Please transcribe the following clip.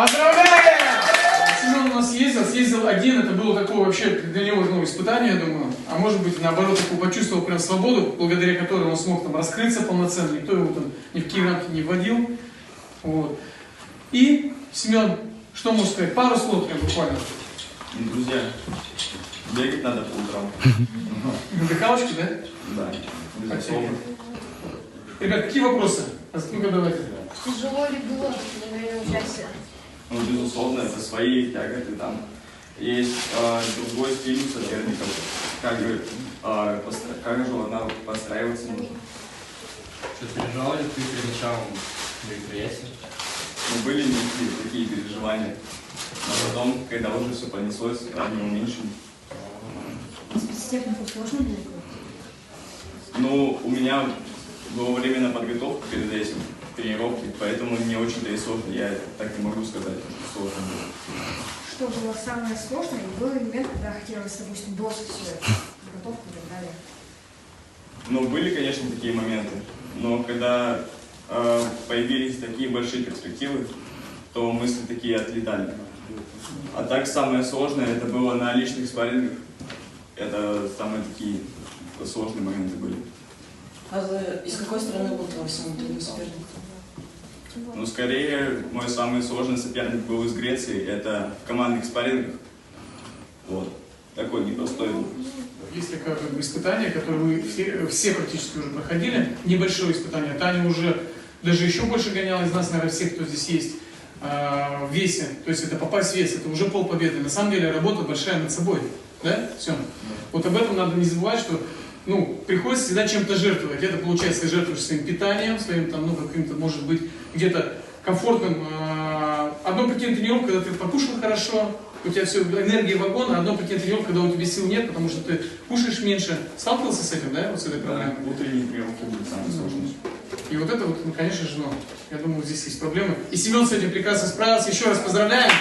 Поздравляем! Семен у нас съездил один, это было такое вообще для него испытание, я думаю. А может быть, наоборот, такой почувствовал прям свободу, благодаря которой он смог там раскрыться полноценно, никто его там ни в какие рамки не вводил. Вот. И, Семен, что можешь сказать? Пару слов прям буквально. Друзья, бегать надо по утрам. Дыхалочки, да? Да, безусловно. Ребят, какие вопросы? Ну-ка, давайте. Тяжело ли было во время участия? Ну, безусловно, это свои тяготы там. Есть другой стиль соперников, как же подстраиваться нужно. Что, переживал ли ты перед началом мероприятия? Ну, были некие такие переживания, но потом, когда уже все понеслось, они уменьшили. Спецтехнику сложно было? Ну, у меня было время на подготовку перед этим, тренировки, поэтому не очень-то и сложно. Я так не могу сказать, что сложно было. Что было самое сложное? И был ли момент, когда хотелось, допустим, бросить свою подготовку и так далее? Ну, были, конечно, такие моменты, но когда появились такие большие перспективы, то мысли такие отлетали. А так самое сложное это было на личных спаррингах. Это самые такие сложные моменты были. А из какой страны был твой самый трудный соперник? Ну, скорее, мой самый сложный соперник был из Греции. Это в командных спаррингах. Вот. Такой непростой был. Есть такое как бы испытание, которое мы все практически уже проходили. Небольшое испытание. Таня уже даже еще больше гоняла из нас, наверное, всех, кто здесь есть, в весе. То есть это попасть в вес, это уже полпобеды. На самом деле работа большая над собой. Да? Все. Вот об этом надо не забывать, что приходится всегда чем-то жертвовать. Это получается, ты жертвуешь своим питанием, своим там, каким-то, может быть, где-то комфортным. Одно прикинь тренировку, когда ты покушал хорошо, у тебя все, энергия вагона, одно прикинь тренировку, когда у тебя сил нет, потому что ты кушаешь меньше. Сталкивался с этим, да, вот с этой проблемой? Да, утренние тренировки были самые сложные. И вот это вот, конечно же, я думаю, здесь есть проблемы. И Семен с этим прекрасно справился. Еще раз поздравляем.